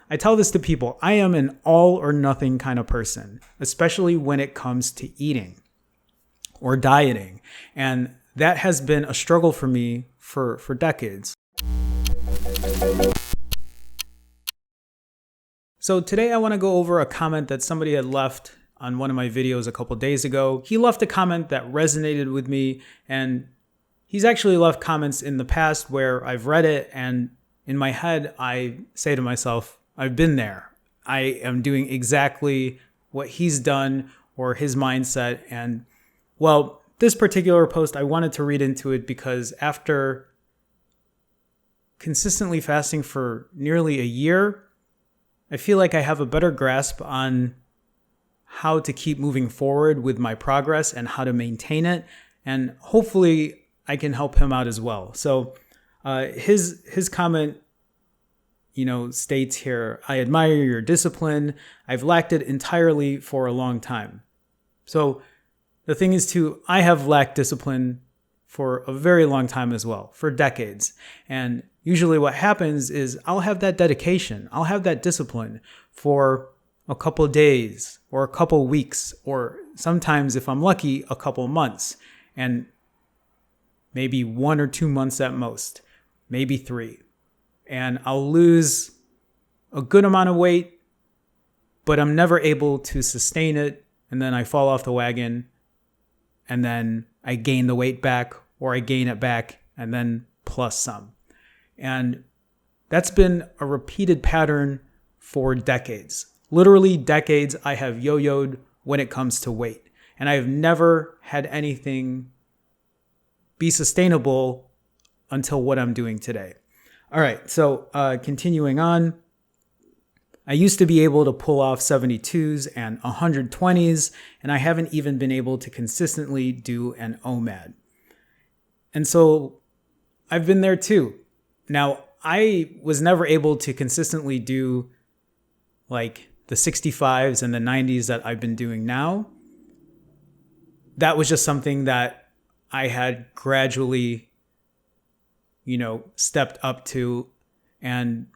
I tell this to people. I am an all or nothing kind of person, especially when it comes to eating or dieting. And that has been a struggle for me for decades. So today I want to go over a comment that somebody had left on one of my videos a couple days ago. He left a comment that resonated with me, and he's actually left comments in the past where I've read it, and in my head I say to myself, I've been there. I am doing exactly what he's done or his mindset. And well, this particular post, I wanted to read into it because after consistently fasting for nearly a year, I feel like I have a better grasp on how to keep moving forward with my progress and how to maintain it. And hopefully I can help him out as well. So his comment, states here, I admire your discipline. I've lacked it entirely for a long time. So the thing is too, I have lacked discipline for a very long time as well, for decades. And usually what happens is I'll have that dedication, I'll have that discipline for a couple of days or a couple of weeks, or sometimes if I'm lucky, a couple of months, and maybe 1 or 2 months at most, maybe 3. And I'll lose a good amount of weight, but I'm never able to sustain it. And then I fall off the wagon, and then I gain the weight back, or I gain it back, and then plus some. And that's been a repeated pattern for decades. Literally decades I have yo-yoed when it comes to weight. And I have never had anything be sustainable until what I'm doing today. All right, so continuing on, I used to be able to pull off 72s and 120s, and I haven't even been able to consistently do an OMAD. And so I've been there too. Now, I was never able to consistently do like the 65s and the 90s that I've been doing now. That was just something that I had gradually stepped up to, and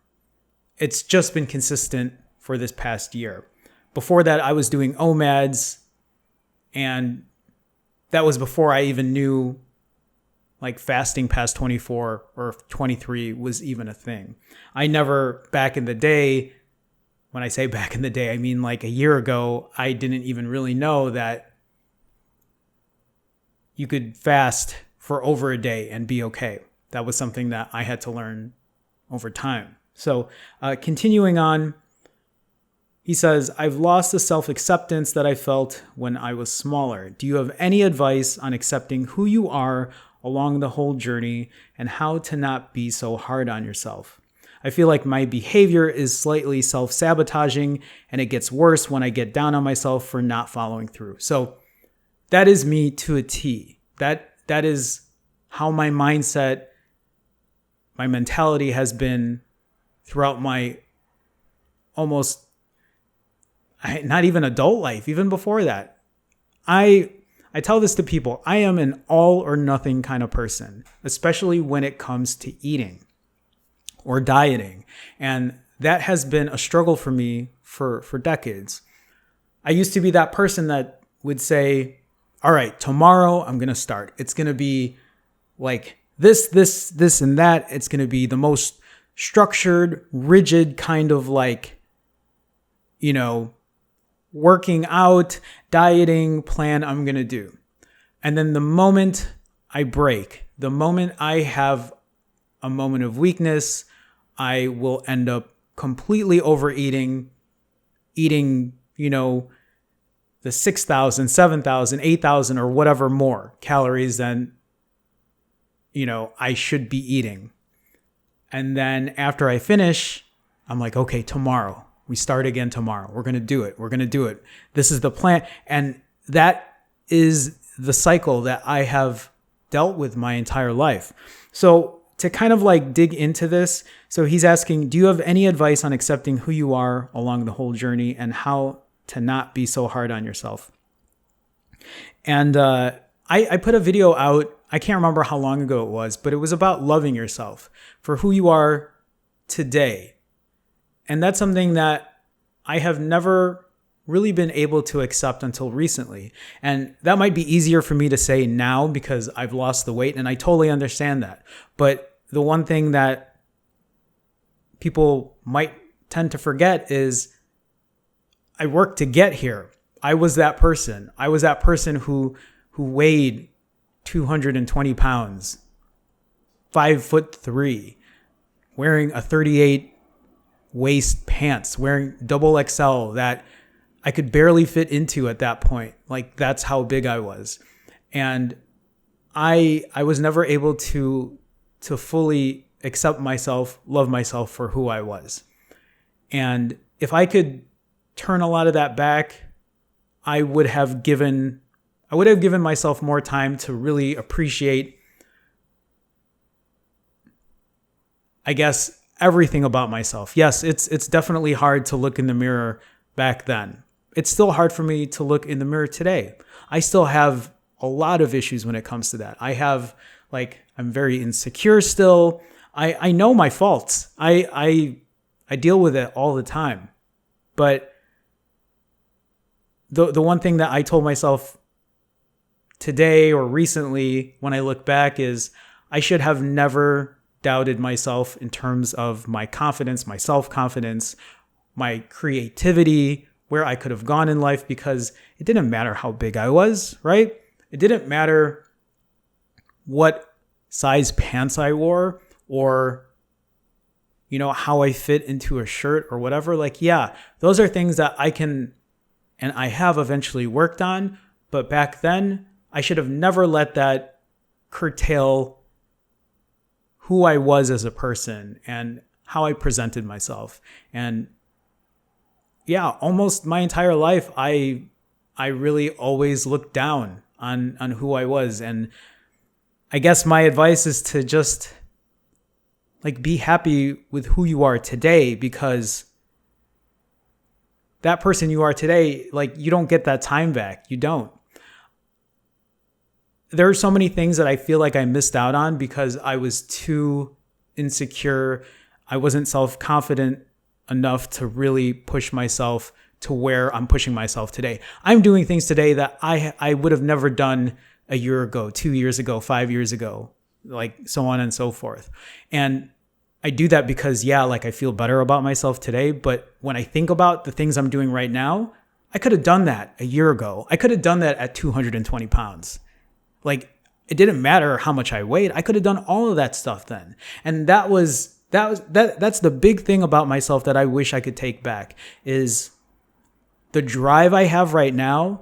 it's just been consistent for this past year. Before that, I was doing OMADs, and that was before I even knew like fasting past 24 or 23 was even a thing. I never, back in the day, when I say back in the day, I mean like a year ago, I didn't even really know that you could fast for over a day and be okay. That was something that I had to learn over time. So continuing on, he says, I've lost the self-acceptance that I felt when I was smaller. Do you have any advice on accepting who you are along the whole journey and how to not be so hard on yourself? I feel like my behavior is slightly self-sabotaging, and it gets worse when I get down on myself for not following through. So that is me to a T. That is how my mindset, my mentality has been throughout my almost, not even adult life, even before that. I tell this to people. I am an all or nothing kind of person, especially when it comes to eating or dieting. And that has been a struggle for me for decades. I used to be that person that would say, all right, tomorrow I'm going to start. It's going to be like this, and that. It's going to be the most structured, rigid kind of like, working out, dieting plan I'm going to do. And then the moment I break, the moment I have a moment of weakness, I will end up completely overeating, eating, the 6,000, 7,000, 8,000 or whatever more calories than, I should be eating. And then after I finish, I'm like, okay, tomorrow. We start again tomorrow. We're going to do it. We're going to do it. This is the plan. And that is the cycle that I have dealt with my entire life. So to kind of like dig into this, so he's asking, do you have any advice on accepting who you are along the whole journey and how to not be so hard on yourself? And I put a video out, I can't remember how long ago it was, but it was about loving yourself for who you are today. And that's something that I have never really been able to accept until recently. And that might be easier for me to say now because I've lost the weight, and I totally understand that. But the one thing that people might tend to forget is I worked to get here. I was that person. I was that person who weighed 220 pounds, 5'3", wearing a 38 waist pants, wearing double XL that I could barely fit into at that point. Like, that's how big I was. And I was never able to fully accept myself, love myself for who I was. And if I could turn a lot of that back, I would have given myself more time to really appreciate, I guess, everything about myself. Yes, it's definitely hard to look in the mirror back then. It's still hard for me to look in the mirror today. I still have a lot of issues when it comes to that. I'm very insecure still. I know my faults. I deal with it all the time. But the one thing that I told myself today or recently when I look back is I should have never doubted myself in terms of my confidence, my self-confidence, my creativity, where I could have gone in life, because it didn't matter how big I was, right? It didn't matter what size pants I wore or, how I fit into a shirt or whatever. Those are things that I can and I have eventually worked on. But back then, I should have never let that curtail who I was as a person and how I presented myself. And almost my entire life, I really always looked down on who I was. And I guess my advice is to just be happy with who you are today, because that person you are today, you don't get that time back. You don't. There are so many things that I feel like I missed out on because I was too insecure. I wasn't self-confident enough to really push myself to where I'm pushing myself today. I'm doing things today that I would have never done a year ago, 2 years ago, 5 years ago, so on and so forth. And I do that because, I feel better about myself today. But when I think about the things I'm doing right now, I could have done that a year ago. I could have done that at 220 pounds. It didn't matter how much I weighed. I could have done all of that stuff then. And that's the big thing about myself that I wish I could take back is the drive I have right now,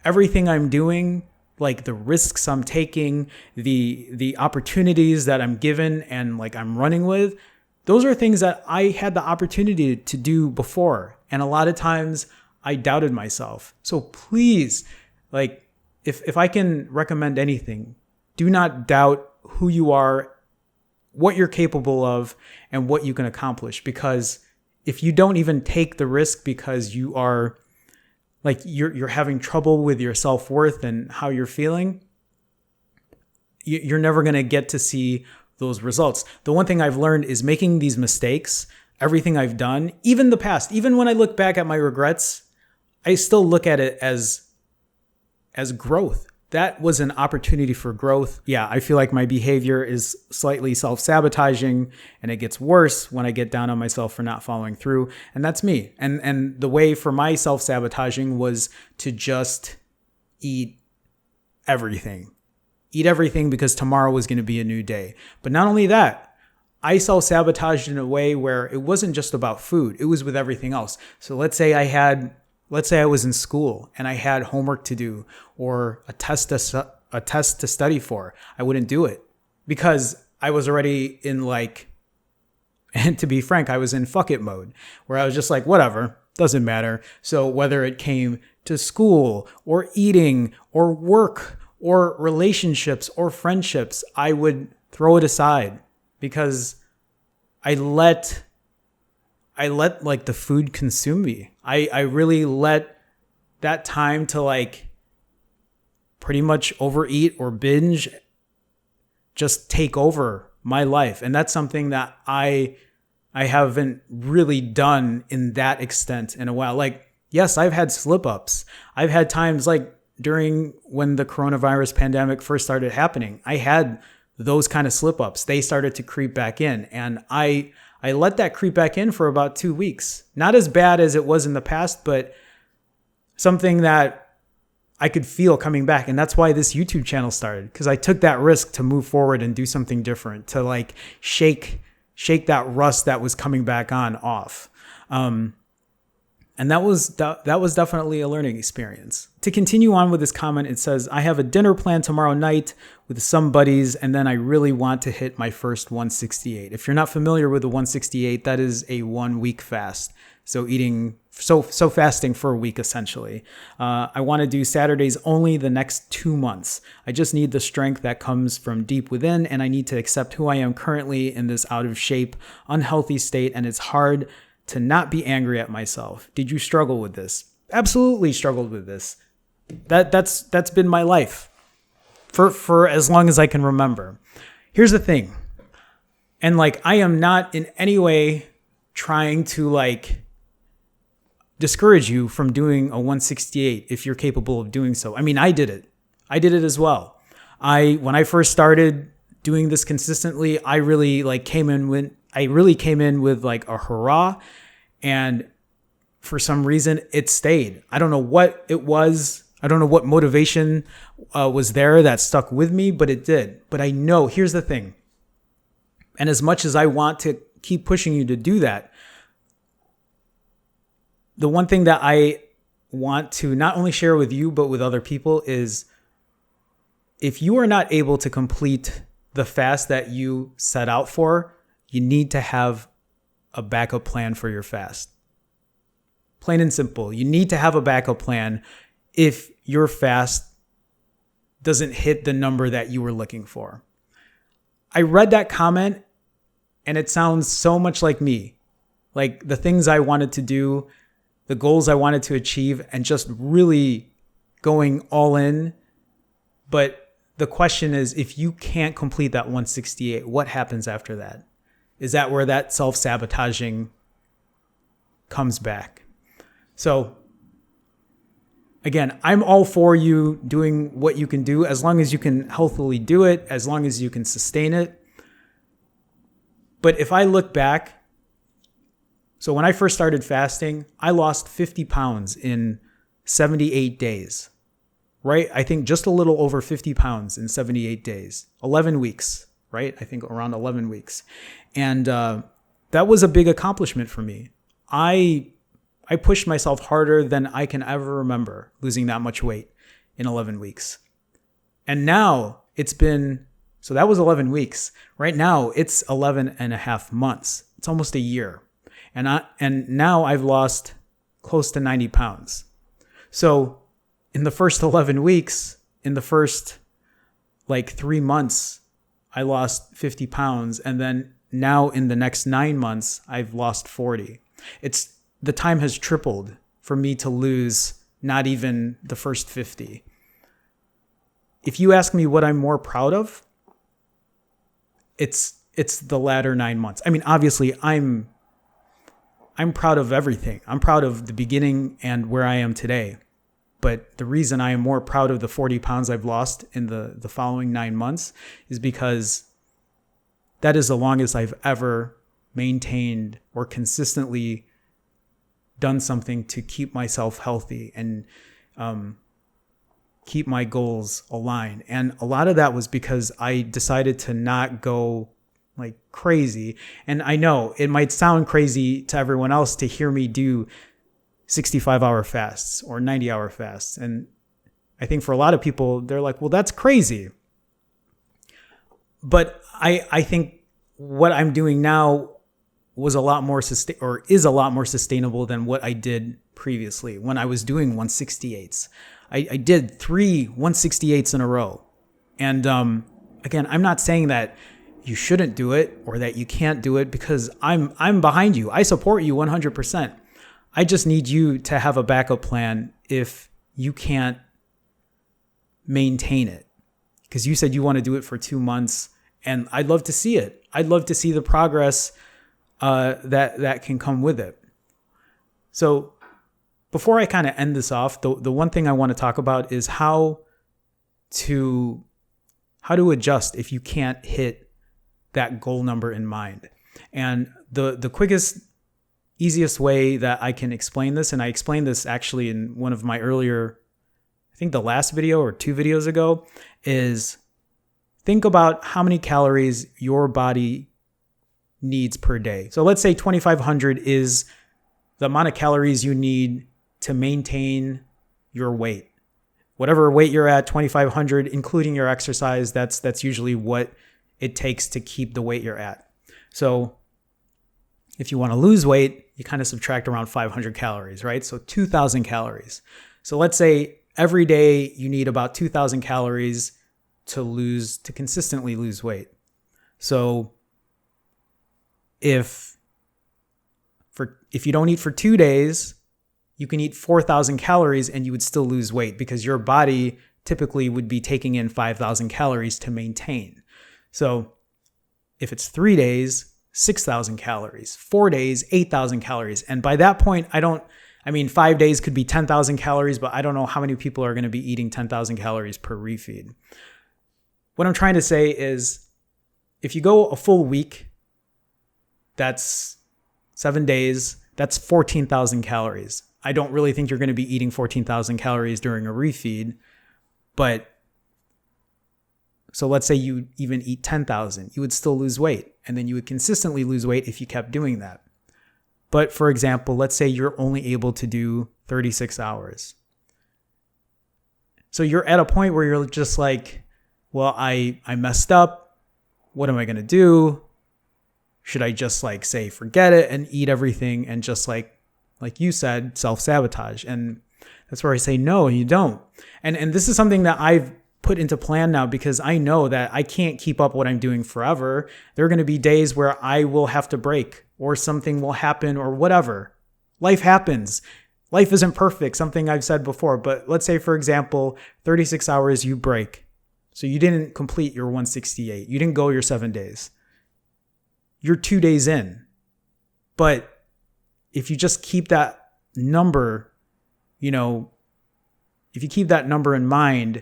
everything I'm doing, the risks I'm taking, the opportunities that I'm given and I'm running with. Those are things that I had the opportunity to do before. And a lot of times I doubted myself. So please, if I can recommend anything, do not doubt who you are, what you're capable of, and what you can accomplish. Because if you don't even take the risk because you are you're having trouble with your self-worth and how you're feeling, you're never going to get to see those results. The one thing I've learned is making these mistakes, everything I've done, even the past, even when I look back at my regrets, I still look at it as growth. That was an opportunity for growth. I feel like my behavior is slightly self-sabotaging, and it gets worse when I get down on myself for not following through. And that's me. And the way for my self-sabotaging was to just eat everything. Eat everything because tomorrow was going to be a new day. But not only that, I self-sabotaged in a way where it wasn't just about food. It was with everything else. So let's say I was in school and I had homework to do or a test to study for. I wouldn't do it because I was already in and to be frank, I was in fuck it mode where I was just whatever, doesn't matter. So whether it came to school or eating or work or relationships or friendships, I would throw it aside because I let the food consume me. I really let that time to pretty much overeat or binge just take over my life. And that's something that I I haven't really done in that extent in a while. Like, yes, I've had slip ups. I've had times like during when the coronavirus pandemic first started happening, I had those kind of slip ups. They started to creep back in, and I let that creep back in for about 2 weeks. Not as bad as it was in the past, but something that I could feel coming back. And that's why this YouTube channel started, because I took that risk to move forward and do something different, to like shake that rust that was coming back on off. And that was definitely a learning experience. To continue on with this comment, it says, I have a dinner plan tomorrow night with some buddies, and then I really want to hit my first 168. If you're not familiar with the 168, that is a 1 week fast. So fasting for a week, essentially. I want to do Saturdays only the next 2 months. I just need the strength that comes from deep within, and I need to accept who I am currently in this out of shape, unhealthy state, and it's hard to not be angry at myself. Did you struggle with this? Absolutely struggled with this. That's been my life for as long as I can remember. Here's the thing. And like, I am not in any way trying to like discourage you from doing a 168 if you're capable of doing so. I mean, I did it as well. When I first started doing this consistently, I really came in with like a hurrah, and for some reason it stayed. I don't know what it was. I don't know what motivation was there that stuck with me, but it did. But I know, here's the thing. And as much as I want to keep pushing you to do that, the one thing that I want to not only share with you, but with other people is, if you are not able to complete the fast that you set out for, you need to have a backup plan for your fast. Plain and simple. You need to have a backup plan if your fast doesn't hit the number that you were looking for. I read that comment and it sounds so much like me. Like the things I wanted to do, the goals I wanted to achieve, and just really going all in. But the question is, if you can't complete that 168, what happens after that? Is that where that self-sabotaging comes back? So again, I'm all for you doing what you can do, as long as you can healthily do it, as long as you can sustain it. But if I look back, so when I first started fasting, I lost 50 pounds in 78 days, right? I think just a little over 50 pounds in 78 days, 11 weeks, right? I think around 11 weeks. And that was a big accomplishment for me. I pushed myself harder than I can ever remember, losing that much weight in 11 weeks. And now so that was 11 weeks. Right now it's 11 and a half months. It's almost a year. And now I've lost close to 90 pounds. So in the first 11 weeks, in the first 3 months, I lost 50 pounds. And then now in the next 9 months, I've lost 40. The time has tripled for me to lose not even the first 50. If you ask me what I'm more proud of, it's the latter 9 months. I mean, obviously I'm proud of everything. I'm proud of the beginning and where I am today. But the reason I am more proud of the 40 pounds I've lost in the following 9 months is because that is the longest I've ever maintained or consistently done something to keep myself healthy and keep my goals aligned. And a lot of that was because I decided to not go crazy. And I know it might sound crazy to everyone else to hear me do 65-hour fasts or 90-hour fasts. And I think for a lot of people, they're like, well, that's crazy. But I think what I'm doing now is a lot more sustainable than what I did previously when I was doing 168s. I did 3 168s in a row. And again, I'm not saying that you shouldn't do it or that you can't do it, because I'm behind you. I support you 100%. I just need you to have a backup plan if you can't maintain it. Because you said you want to do it for 2 months, and I'd love to see it. I'd love to see the progress that can come with it. So before I kind of end this off, the one thing I want to talk about is how to adjust if you can't hit that goal number in mind. And the quickest, easiest way that I can explain this, and I explained this actually in one of my earlier, I think the last video or 2 videos ago, is think about how many calories your body needs per day. So let's say 2,500 is the amount of calories you need to maintain your weight. Whatever weight you're at, 2,500, including your exercise, that's usually what it takes to keep the weight you're at. So if you want to lose weight, you kind of subtract around 500 calories, right? So 2,000 calories. So let's say every day you need about 2,000 calories to consistently lose weight. So if you don't eat for 2 days, you can eat 4,000 calories and you would still lose weight because your body typically would be taking in 5,000 calories to maintain. So if it's 3 days, 6,000 calories, 4 days, 8,000 calories. And by that point, 5 days could be 10,000 calories, but I don't know how many people are going to be eating 10,000 calories per refeed. What I'm trying to say is if you go a full week, that's 7 days, that's 14,000 calories. I don't really think you're going to be eating 14,000 calories during a refeed, but so let's say you even eat 10,000, you would still lose weight, and then you would consistently lose weight if you kept doing that. But for example, let's say you're only able to do 36 hours. So you're at a point where you're just like, well, I messed up. What am I going to do? Should I just say forget it and eat everything and just like you said, self-sabotage? And that's where I say, no, you don't. And this is something that I've put into plan now because I know that I can't keep up what I'm doing forever. There are going to be days where I will have to break or something will happen or whatever. Life happens. Life isn't perfect, something I've said before. But let's say, for example, 36 hours you break. So you didn't complete your 168. You didn't go your 7 days. You're 2 days in. But if you just keep that number, if you keep that number in mind,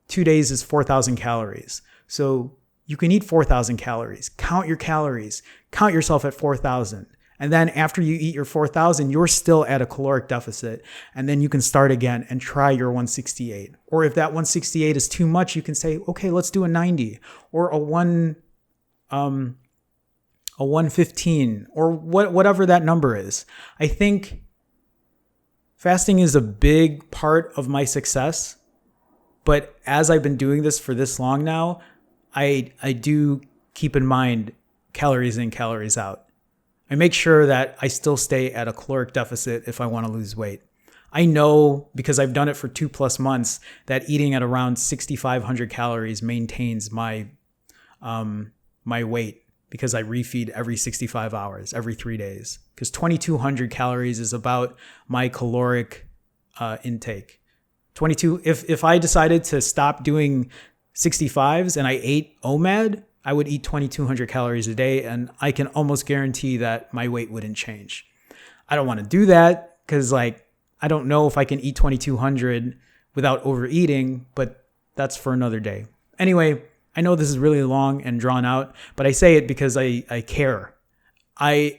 2 days is 4,000 calories. So you can eat 4,000 calories. Count your calories. Count yourself at 4,000. And then after you eat your 4,000, you're still at a caloric deficit. And then you can start again and try your 168. Or if that 168 is too much, you can say, okay, let's do a 90 or a 115 or whatever that number is. I think fasting is a big part of my success. But as I've been doing this for this long now, I do keep in mind calories in, calories out. I make sure that I still stay at a caloric deficit if I want to lose weight. I know because I've done it for 2+ months that eating at around 6,500 calories maintains my weight because I refeed every 65 hours, every 3 days. Because 2,200 calories is about my caloric intake. 22. If I decided to stop doing 65s and I ate OMAD, I would eat 2,200 calories a day, and I can almost guarantee that my weight wouldn't change. I don't want to do that because I don't know if I can eat 2,200 without overeating, but that's for another day. Anyway, I know this is really long and drawn out, but I say it because I care. When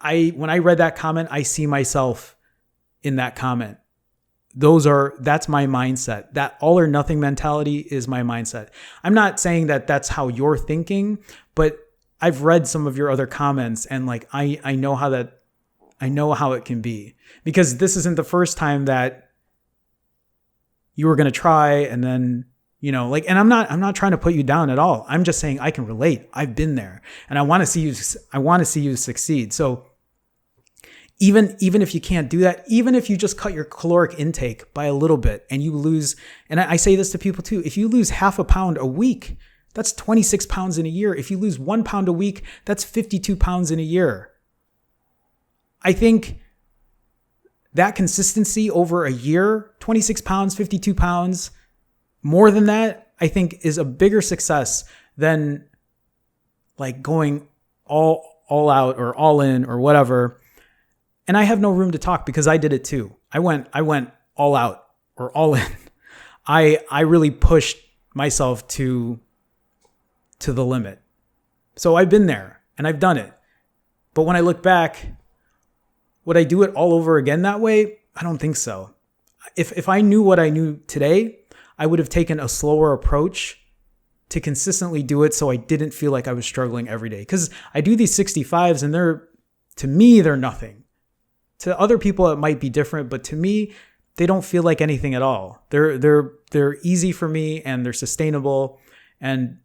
I read that comment, I see myself in that comment. That's my mindset. That all or nothing mentality is my mindset. I'm not saying that that's how you're thinking, but I've read some of your other comments and I know how it can be, because this isn't the first time that you were going to try and then, and I'm not trying to put you down at all. I'm just saying I can relate. I've been there and I want to see you succeed. So even if you can't do that, even if you just cut your caloric intake by a little bit and you lose, and I say this to people too, if you lose half a pound a week, that's 26 pounds in a year. If you lose 1 pound a week, that's 52 pounds in a year. I think that consistency over a year, 26 pounds, 52 pounds, more than that, I think is a bigger success than going all all out or all in or whatever. And I have no room to talk because I did it too. I went all out or all in. I really pushed myself to the limit. So I've been there and I've done it. But when I look back, would I do it all over again that way? I don't think so. If I knew what I knew today, I would have taken a slower approach to consistently do it so I didn't feel like I was struggling every day. Because I do these 65s and to me, they're nothing. To other people, it might be different, but to me, they don't feel like anything at all. They're easy for me and they're sustainable. And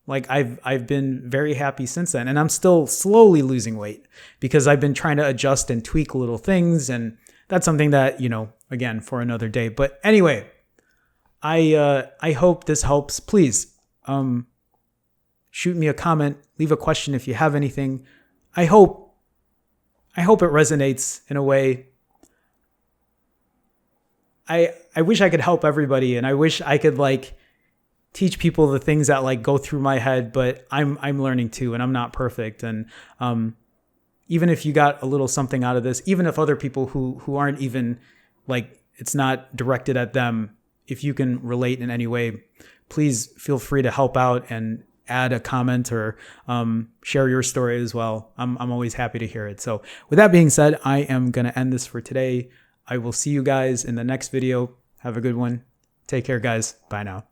like I've been very happy since then. And I'm still slowly losing weight because I've been trying to adjust and tweak little things. And that's something that, again, for another day. But anyway, I hope this helps. Please shoot me a comment, leave a question if you have anything. I hope it resonates in a way. I wish I could help everybody, and I wish I could teach people the things that go through my head, but I'm learning too, and I'm not perfect. And even if you got a little something out of this, even if other people who aren't even it's not directed at them, if you can relate in any way, please feel free to help out and add a comment or share your story as well. I'm always happy to hear it. So with that being said, I am going to end this for today. I will see you guys in the next video. Have a good one. Take care, guys. Bye now.